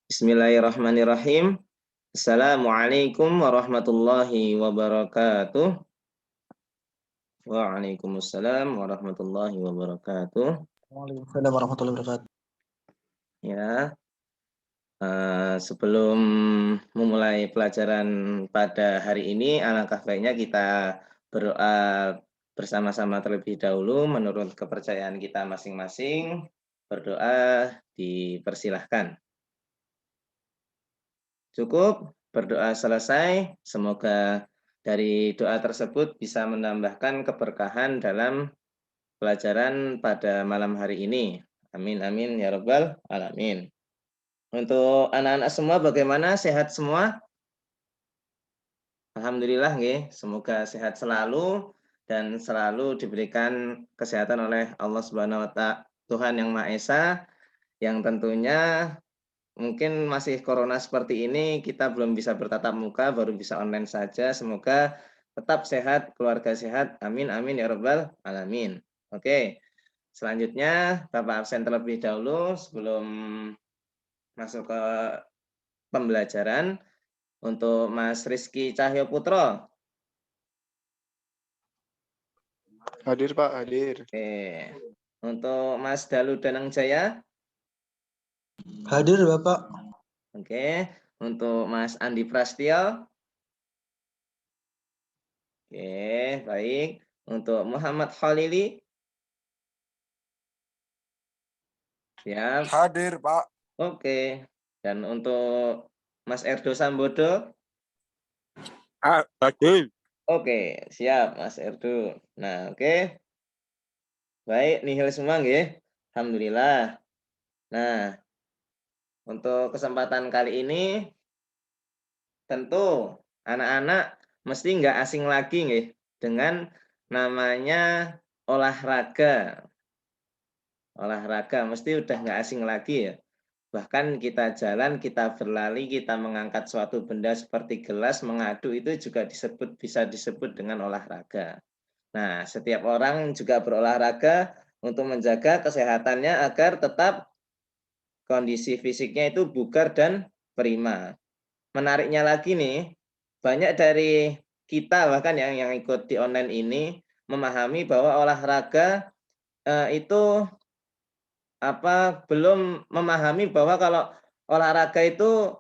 Bismillahirrahmanirrahim. Assalamualaikum warahmatullahi wabarakatuh. Waalaikumsalam warahmatullahi wabarakatuh. Waalaikumsalam warahmatullahi wabarakatuh. Ya, sebelum memulai pelajaran pada hari ini, alangkah baiknya kita berdoa bersama-sama terlebih dahulu menurut kepercayaan kita masing-masing. Berdoa dipersilahkan. Cukup, berdoa selesai. Semoga dari doa tersebut bisa menambahkan keberkahan dalam pelajaran pada malam hari ini. Amin, amin, ya rabbal alamin. Untuk anak-anak semua bagaimana? Sehat semua? Alhamdulillah, nggih. Semoga sehat selalu dan selalu diberikan kesehatan oleh Allah Subhanahu wa Ta'ala, Tuhan Yang Maha Esa, yang tentunya mungkin masih corona seperti ini, kita belum bisa bertatap muka, baru bisa online saja. Semoga tetap sehat, keluarga sehat. Amin, amin, ya rabbal alamin. Oke, selanjutnya Bapak absen terlebih dahulu sebelum masuk ke pembelajaran. Untuk Mas Rizky Cahyo Putro. Hadir Pak, hadir. Oke. Untuk Mas Dalu Danang Jaya. Hadir Bapak. Oke. Untuk Mas Andi Prastio. Oke, baik. Untuk Muhammad Khalili. Siap. Hadir Pak. Oke. Dan untuk Mas Erdo Sambodo. Hadir. Oke, siap Mas Erdo. Nah, oke. Baik, nihil semua nggih. Alhamdulillah. Nah, untuk kesempatan kali ini tentu anak-anak mesti nggak asing lagi nggih dengan namanya olahraga. Olahraga mesti udah nggak asing lagi ya. Bahkan kita jalan, kita berlari, kita mengangkat suatu benda seperti gelas, mengaduk itu juga bisa disebut dengan olahraga. Nah, setiap orang juga berolahraga untuk menjaga kesehatannya agar tetap kondisi fisiknya itu bugar dan prima. Menariknya lagi nih, banyak dari kita bahkan yang ikut di online ini memahami bahwa olahraga itu belum memahami bahwa kalau olahraga itu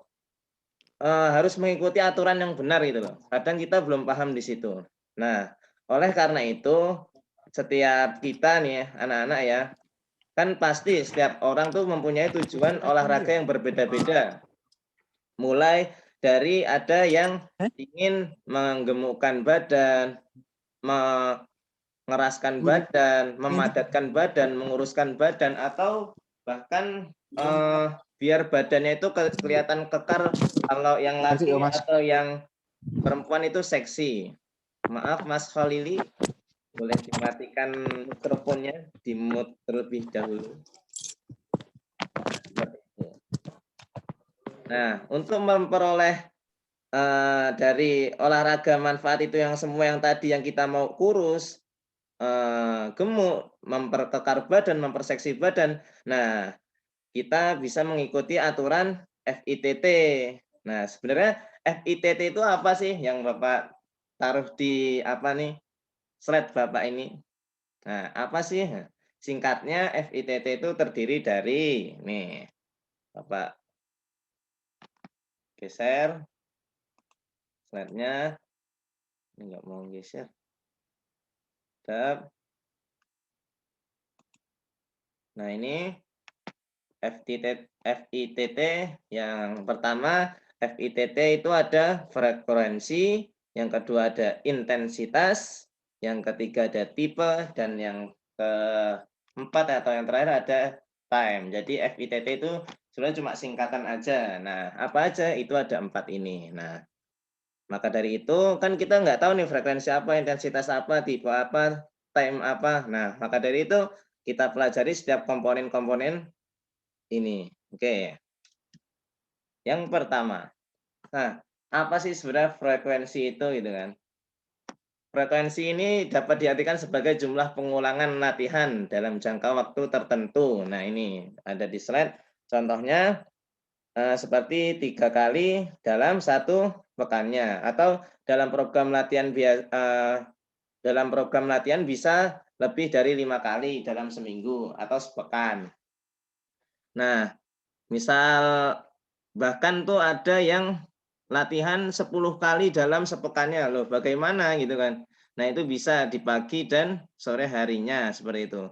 harus mengikuti aturan yang benar gitu loh. Kadang kita belum paham di situ. Nah, oleh karena itu setiap kita nih anak-anak ya, kan pasti setiap orang tuh mempunyai tujuan olahraga yang berbeda-beda. Mulai dari ada yang ingin menggemukkan badan, mengeraskan badan, memadatkan badan, menguruskan badan, atau bahkan biar badannya itu kelihatan kekar, kalau yang laki atau yang perempuan itu seksi. Maaf Mas Khalili, boleh dimatikan mikrofonnya, di mute terlebih dahulu. Nah, untuk memperoleh dari olahraga manfaat itu yang semua yang tadi yang kita mau kurus, gemuk, memperkekar badan, memperseksi badan. Nah, kita bisa mengikuti aturan FITT. Nah, sebenarnya FITT itu apa sih yang Bapak taruh di slide Bapak ini? Nah, apa sih? Singkatnya FITT itu terdiri dari nih. Bapak geser slide-nya. Ini nggak mau geser. Nah, ini FITT yang pertama, FITT itu ada frekuensi, yang kedua ada intensitas, yang ketiga ada tipe, dan yang keempat atau yang terakhir ada time. Jadi FITT itu sebenarnya cuma singkatan aja. Nah, apa aja? Itu ada 4 ini. Nah, maka dari itu kan kita nggak tahu nih frekuensi apa, intensitas apa, tipe apa, time apa. Nah, maka dari itu kita pelajari setiap komponen-komponen ini. Oke. Yang pertama. Nah, apa sih sebenarnya frekuensi itu gitu kan? Frekuensi ini dapat diartikan sebagai jumlah pengulangan latihan dalam jangka waktu tertentu. Nah, ini ada di slide. Contohnya seperti 3 kali dalam 1 pekannya, atau dalam program latihan bisa lebih dari 5 kali dalam seminggu atau sepekan. Nah, misal bahkan tuh ada yang latihan 10 kali dalam sepekannya loh, bagaimana gitu kan. Nah, itu bisa di pagi dan sore harinya seperti itu.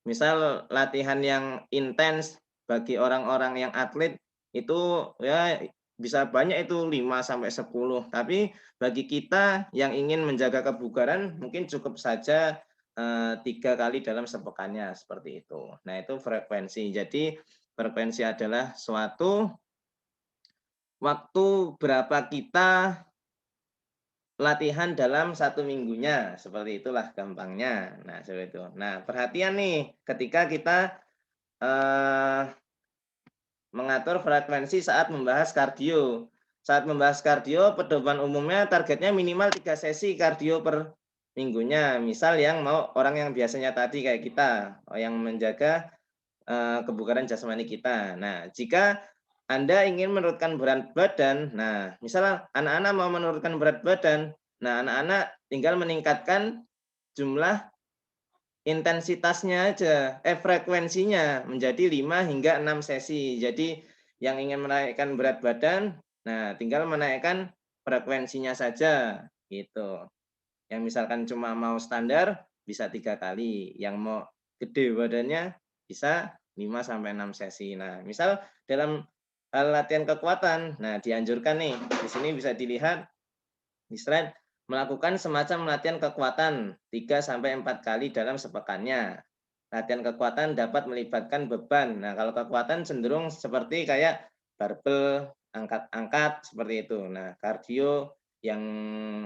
Misal latihan yang intens bagi orang-orang yang atlet itu ya bisa banyak itu 5 sampai 10. Tapi bagi kita yang ingin menjaga kebugaran mungkin cukup saja 3 kali dalam sepekannya seperti itu. Nah, itu frekuensi. Jadi frekuensi adalah suatu waktu berapa kita latihan dalam 1 minggunya, seperti itulah gampangnya. Nah, seperti itu. Nah, perhatian nih, ketika kita mengatur frekuensi saat membahas kardio. Saat membahas kardio, pedoman umumnya targetnya minimal 3 sesi kardio per minggunya. Misal yang mau orang yang biasanya tadi kayak kita, yang menjaga kebugaran jasmani kita. Nah, jika Anda ingin menurunkan berat badan, nah, misal anak-anak mau menurunkan berat badan, nah, anak-anak tinggal meningkatkan jumlah intensitasnya aja, frekuensinya menjadi 5 hingga 6 sesi. Jadi yang ingin menaikkan berat badan, nah tinggal menaikkan frekuensinya saja gitu. Yang misalkan cuma mau standar bisa 3 kali, yang mau gede badannya bisa 5 sampai 6 sesi. Nah, misal dalam hal latihan kekuatan, nah dianjurkan nih, di sini bisa dilihat di slide, melakukan semacam latihan kekuatan 3 sampai 4 kali dalam sepekannya. Latihan kekuatan dapat melibatkan beban. Nah, kalau kekuatan cenderung seperti kayak barbel, angkat-angkat seperti itu. Nah, kardio yang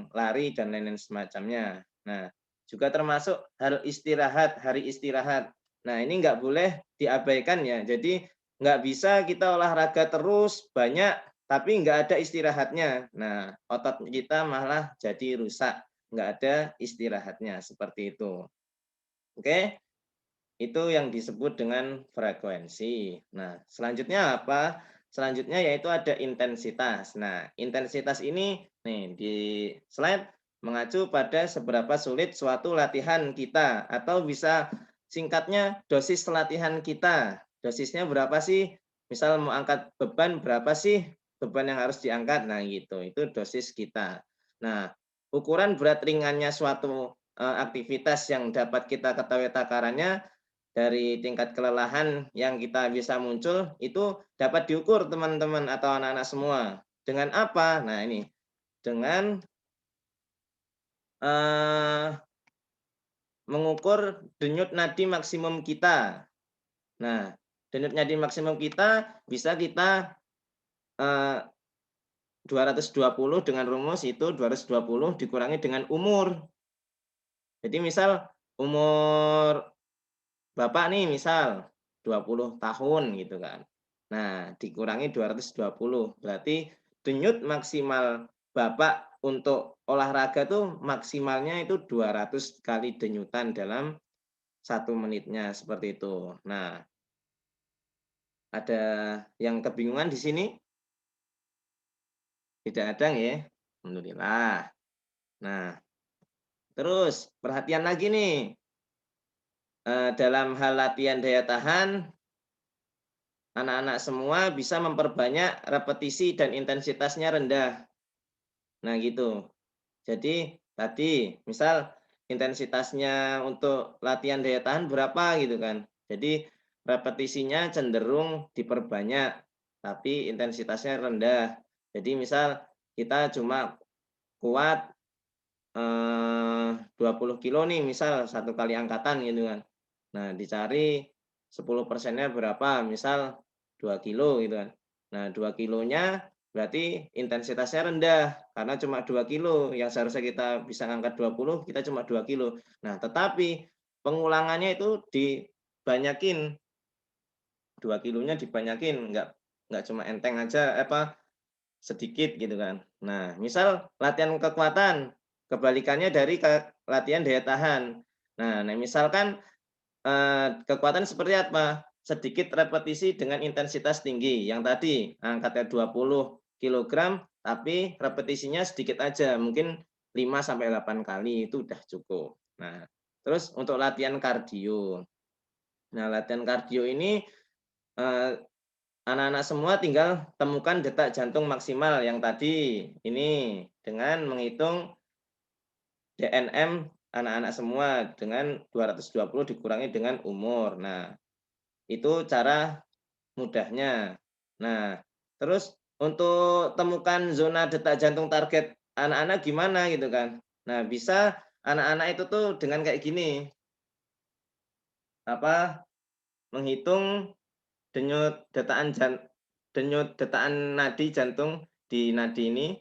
lari dan lain-lain semacamnya. Nah, juga termasuk hari istirahat. Nah, ini nggak boleh diabaikan ya. Jadi nggak bisa kita olahraga terus banyak tapi nggak ada istirahatnya. Nah, otot kita malah jadi rusak, nggak ada istirahatnya, seperti itu. Oke, itu yang disebut dengan frekuensi. Nah, selanjutnya apa? Selanjutnya yaitu ada intensitas. Nah, intensitas ini nih di slide mengacu pada seberapa sulit suatu latihan kita, atau bisa singkatnya dosis latihan kita. Dosisnya berapa sih? Misal mau angkat beban berapa sih beban yang harus diangkat? Nah, gitu. Itu dosis kita. Nah, ukuran berat ringannya suatu aktivitas yang dapat kita ketahui takarannya dari tingkat kelelahan yang kita bisa muncul itu dapat diukur teman-teman atau anak-anak semua. Dengan apa? Nah, ini dengan mengukur denyut nadi maksimum kita. Nah, denyut nadi maksimum kita bisa kita 220 dengan rumus itu 220 dikurangi dengan umur. Jadi misal umur Bapak nih misal 20 tahun gitu kan. Nah, dikurangi 220 berarti denyut maksimal Bapak untuk olahraga tuh maksimalnya itu 200 kali denyutan dalam 1 menitnya seperti itu. Nah, ada yang kebingungan di sini? Tidak ada ya? Alhamdulillah. Nah, terus perhatian lagi nih. Dalam hal latihan daya tahan, anak-anak semua bisa memperbanyak repetisi dan intensitasnya rendah. Nah, gitu. Jadi, tadi misal intensitasnya untuk latihan daya tahan berapa gitu kan. Jadi, repetisinya cenderung diperbanyak, tapi intensitasnya rendah. Jadi, misal kita cuma kuat 20 kilo nih misal 1 kali angkatan gitu kan. Nah, dicari 10%-nya berapa, misal 2 kilo gitu kan. Nah, 2 kilonya berarti intensitasnya rendah, karena cuma 2 kilo, yang seharusnya kita bisa ngangkat 20, kita cuma 2 kilo. Nah, tetapi pengulangannya itu dibanyakin, 2 kilonya dibanyakin, nggak cuma enteng aja, sedikit gitu kan. Nah, misal latihan kekuatan, kebalikannya dari latihan daya tahan. Nah, misalkan kekuatan seperti apa? sedikit repetisi dengan intensitas tinggi. Yang tadi angkatnya 20 kg, tapi repetisinya sedikit aja, mungkin 5 sampai 8 kali itu udah cukup. Nah, terus untuk latihan kardio. Nah, latihan kardio ini anak-anak semua tinggal temukan detak jantung maksimal yang tadi ini dengan menghitung DNM anak-anak semua dengan 220 dikurangi dengan umur. Nah, itu cara mudahnya. Nah, terus untuk temukan zona detak jantung target anak-anak gimana gitu kan. Nah, bisa anak-anak itu tuh dengan kayak gini. Menghitung denyut detaan nadi jantung di nadi ini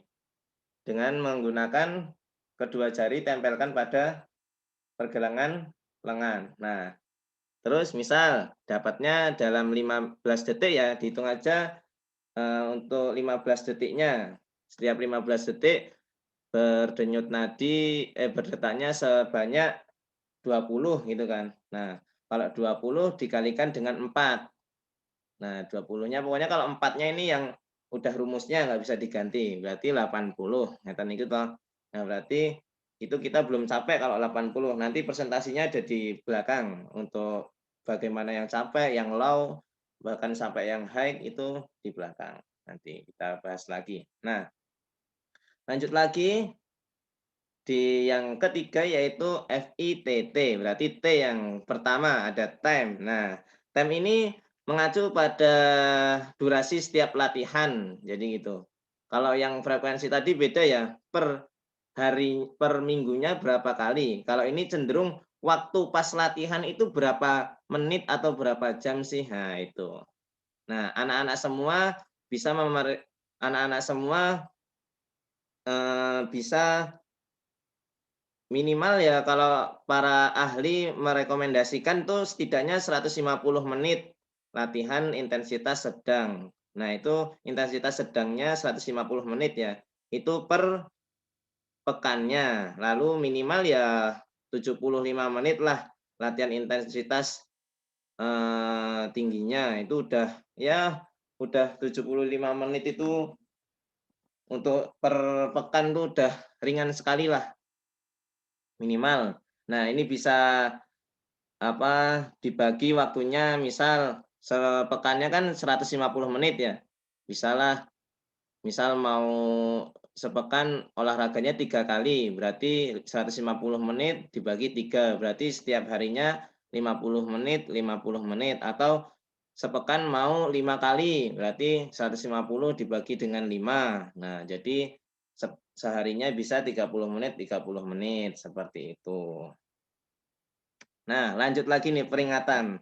dengan menggunakan kedua jari tempelkan pada pergelangan lengan. Nah, terus misal dapatnya dalam 15 detik ya, dihitung aja untuk 15 detiknya. Setiap 15 detik berdenyut nadi berdetaknya sebanyak 20 gitu kan. Nah, kalau 20 dikalikan dengan 4. Nah, 20-nya pokoknya kalau 4-nya ini yang udah rumusnya nggak bisa diganti, berarti 80. Ngeten niku toh. Nah, berarti itu kita belum capek kalau 80. Nanti presentasinya ada di belakang untuk bagaimana yang capek, yang low, bahkan sampai yang high itu di belakang. Nanti kita bahas lagi. Nah, lanjut lagi di yang ketiga yaitu FITT. Berarti T yang pertama ada time. Nah, time ini mengacu pada durasi setiap latihan. Jadi gitu. Kalau yang frekuensi tadi beda ya, per hari per minggunya berapa kali. Kalau ini cenderung waktu pas latihan itu berapa menit atau berapa jam sih? Nah, itu. Nah, anak-anak semua bisa anak-anak semua bisa minimal ya kalau para ahli merekomendasikan tuh setidaknya 150 menit latihan intensitas sedang. Nah, itu intensitas sedangnya 150 menit ya. Itu per pekannya. Lalu minimal ya 75 menit lah latihan intensitas tingginya. Itu udah 75 menit itu untuk per pekan tuh udah ringan sekali lah minimal. Nah, ini bisa dibagi waktunya misal sepekannya kan 150 menit ya. Bisalah misal mau sepekan olahraganya 3 kali, berarti 150 menit dibagi 3, berarti setiap harinya 50 menit, 50 menit. Atau sepekan mau 5 kali, berarti 150 dibagi dengan 5. Nah, jadi seharinya bisa 30 menit, 30 menit, seperti itu. Nah, lanjut lagi nih peringatan.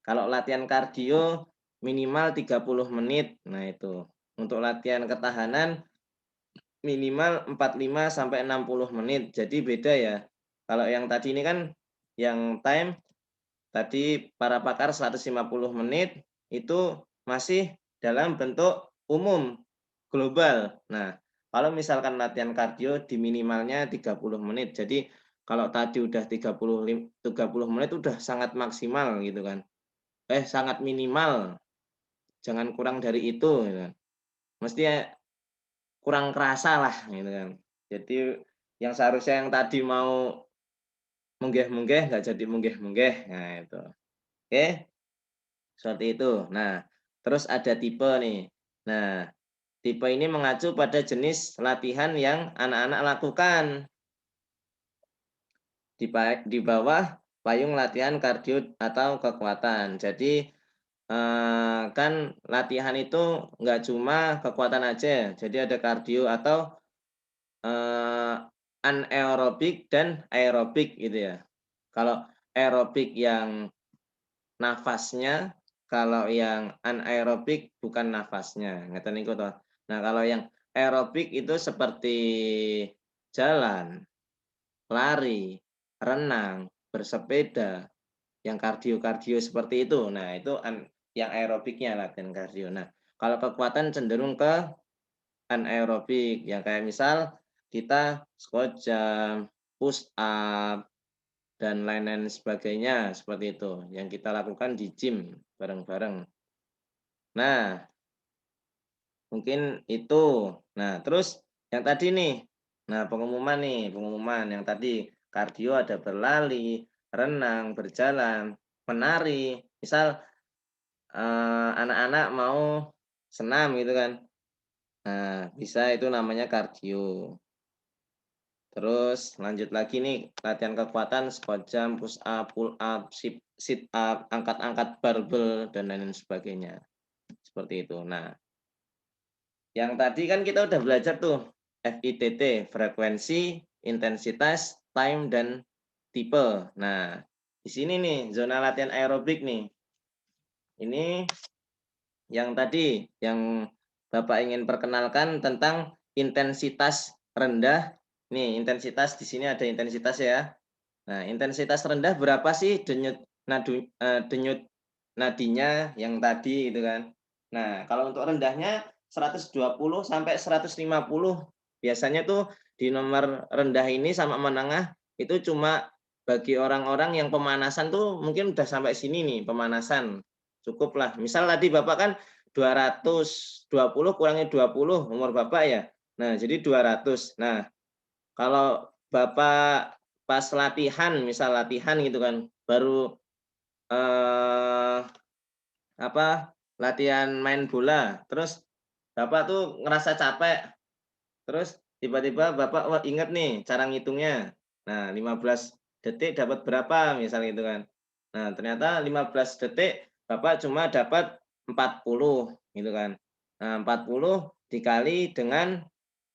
Kalau latihan kardio minimal 30 menit. Nah, itu. Untuk latihan ketahanan minimal 45 sampai 60 menit. Jadi beda ya. Kalau yang tadi ini kan yang time tadi para pakar 150 menit itu masih dalam bentuk umum global. Nah, kalau misalkan latihan kardio di minimalnya 30 menit. Jadi kalau tadi udah 30 menit udah sangat maksimal gitu kan. Sangat minimal. Jangan kurang dari itu gitu kan. Mesti kurang kerasa lah gitu kan. Jadi yang seharusnya yang tadi mau munggah-munggah nggak jadi munggah-munggah. Nah, itu. Oke, seperti itu. Nah, terus ada tipe nih. Nah, tipe ini mengacu pada jenis latihan yang anak-anak lakukan di bawah payung latihan kardio atau kekuatan. Jadi kan latihan itu nggak cuma kekuatan aja. Jadi ada kardio atau anaerobik dan aerobik gitu ya. Kalau aerobik yang nafasnya, kalau yang anaerobik bukan nafasnya. Ngeten niku toh. Nah, kalau yang aerobik itu seperti jalan, lari, renang, bersepeda, yang kardio-kardio seperti itu. Nah, itu yang aerobiknya latihan kardio. Nah, kalau kekuatan cenderung ke anaerobik yang kayak misal kita squat jump, push up dan lain-lain sebagainya seperti itu yang kita lakukan di gym. bareng-bareng. Nah, mungkin itu. Nah, terus yang tadi nih. Nah, pengumuman yang tadi kardio ada berlari, renang, berjalan, menari. Misal anak-anak mau senam gitu kan. Nah, bisa itu namanya kardio. Terus lanjut lagi nih, latihan kekuatan squat jump, push up, pull up, sit up, angkat-angkat barbel dan lain sebagainya. Seperti itu. Nah, yang tadi kan kita udah belajar tuh FITT, frekuensi, intensitas, time, dan tipe. Nah, di sini nih zona latihan aerobik nih. Ini yang tadi yang Bapak ingin perkenalkan tentang intensitas rendah. Nih, intensitas di sini ada intensitas ya. Nah, intensitas rendah berapa sih denyut nadinya yang tadi itu kan. Nah, kalau untuk rendahnya 120 sampai 150. Biasanya tuh di nomor rendah ini sama menengah itu cuma bagi orang-orang yang pemanasan tuh mungkin udah sampai sini nih pemanasan. Cukup lah. Misal tadi Bapak kan 220 kurangi 20 umur Bapak ya. Nah, jadi 200. Nah, kalau Bapak pas latihan, misal latihan gitu kan, baru latihan main bola, terus Bapak tuh ngerasa capek, terus tiba-tiba Bapak wah inget nih cara ngitungnya. Nah, 15 detik dapat berapa misal gitu kan. Nah, ternyata 15 detik Bapak cuma dapat 40 gitu kan. Nah, 40 dikali dengan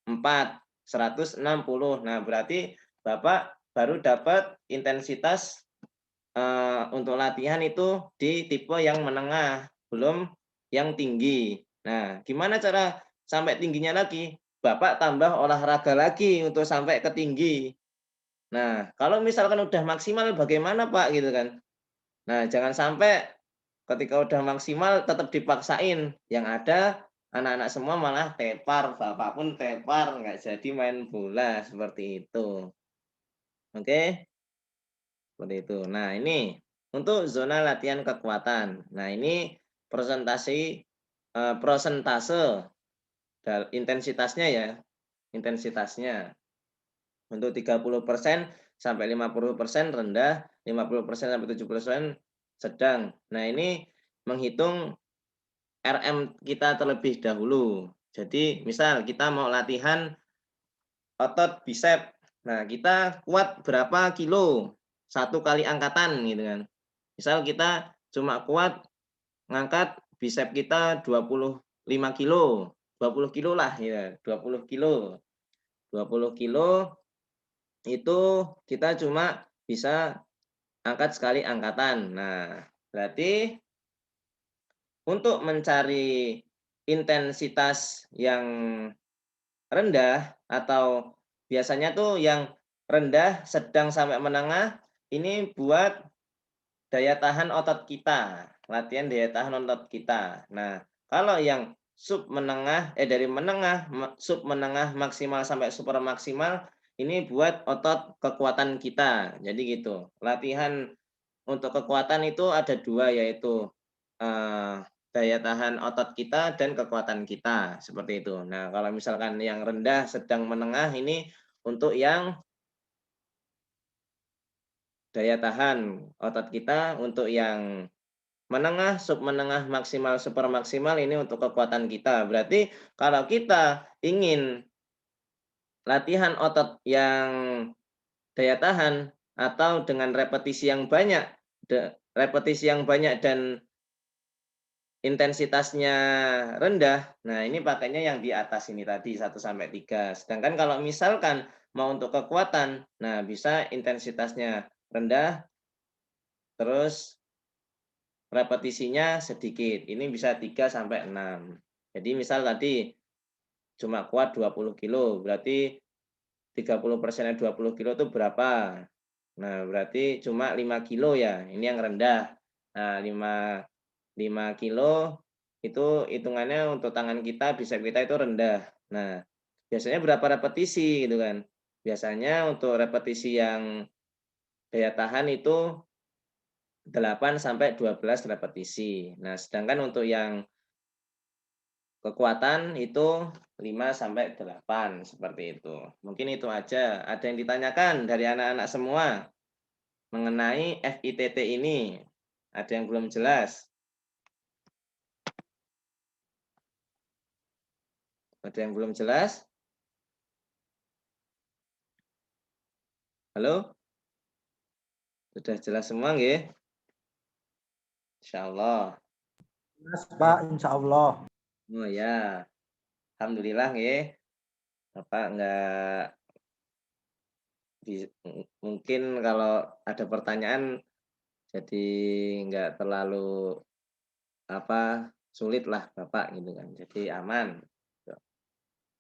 4, 160. Nah, berarti Bapak baru dapat intensitas untuk latihan itu di tipe yang menengah, belum yang tinggi. Nah, gimana cara sampai tingginya lagi? Bapak tambah olahraga lagi untuk sampai ke tinggi. Nah, kalau misalkan udah maksimal bagaimana Pak gitu kan? Nah, jangan sampai ketika udah maksimal tetap dipaksain. Yang ada anak-anak semua malah tepar, Bapak pun tepar, nggak jadi main bola seperti itu. Oke? Seperti itu. Nah, ini untuk zona latihan kekuatan. Nah, ini prosentase intensitasnya ya, intensitasnya. Untuk 30% sampai 50% rendah, 50% sampai 70% sedang. Nah, ini menghitung RM kita terlebih dahulu. Jadi, misal kita mau latihan otot bicep. Nah, kita kuat berapa kilo? Satu kali angkatan gitu kan. Misal kita cuma kuat ngangkat bicep kita 25 kilo. 20 kilo lah ya, 20 kilo. 20 kilo itu kita cuma bisa angkat sekali angkatan. Nah, berarti untuk mencari intensitas yang rendah atau biasanya tuh yang rendah, sedang sampai menengah ini buat daya tahan otot kita, latihan daya tahan otot kita. Nah, kalau yang dari menengah, sub menengah maksimal sampai super maksimal ini buat otot kekuatan kita. Jadi gitu. Latihan untuk kekuatan itu ada dua yaitu eh, daya tahan otot kita dan kekuatan kita seperti itu. Nah, kalau misalkan yang rendah, sedang, menengah ini untuk yang daya tahan otot kita, untuk yang menengah, submenengah, maksimal, super maksimal ini untuk kekuatan kita. Berarti kalau kita ingin latihan otot yang daya tahan atau dengan repetisi yang banyak, dan intensitasnya rendah. Nah, ini pakainya yang di atas ini tadi 1 sampai 3. Sedangkan kalau misalkan mau untuk kekuatan, nah bisa intensitasnya rendah terus repetisinya sedikit. Ini bisa 3 sampai 6. Jadi misal tadi cuma kuat 20 kilo, berarti 30%-nya 20 kilo itu berapa? Nah, berarti cuma 5 kilo ya. Ini yang rendah. Nah, 5 kilo itu hitungannya untuk tangan kita, bicep kita itu rendah. Nah, biasanya berapa repetisi gitu kan? Biasanya untuk repetisi yang daya tahan itu 8 sampai 12 repetisi. Nah, sedangkan untuk yang kekuatan itu 5 sampai 8 seperti itu. Mungkin itu aja. Ada yang ditanyakan dari anak-anak semua mengenai FITT ini? Ada yang belum jelas? Ada yang belum jelas? Halo? Sudah jelas semua nggih? Insyaallah. Mas, Pak, insya Allah. Oh ya. Alhamdulillah nggih. Bapak enggak mungkin kalau ada pertanyaan jadi enggak terlalu sulit lah Bapak gitu kan. Jadi aman.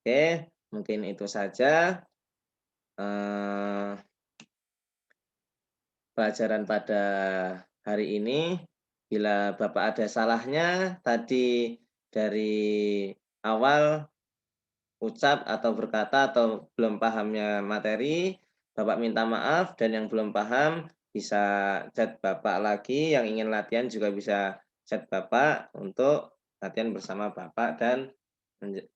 Oke, mungkin itu saja pelajaran pada hari ini. Bila Bapak ada salahnya tadi dari awal ucap atau berkata atau belum pahamnya materi, Bapak minta maaf, dan yang belum paham bisa chat Bapak lagi, yang ingin latihan juga bisa chat Bapak untuk latihan bersama Bapak dan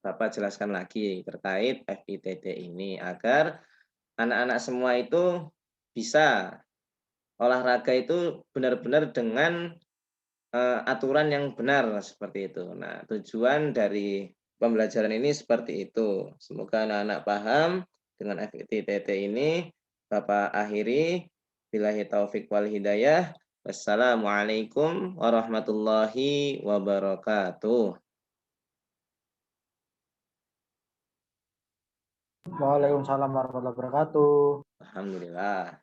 Bapak jelaskan lagi terkait FITT ini agar anak-anak semua itu bisa olahraga itu benar-benar dengan aturan yang benar seperti itu. Nah, tujuan dari pembelajaran ini seperti itu. Semoga anak-anak paham dengan FITT ini. Bapak akhiri. Billahi taufik wal hidayah. Wassalamualaikum warahmatullahi wabarakatuh. Waalaikumsalam warahmatullahi wabarakatuh. Alhamdulillah.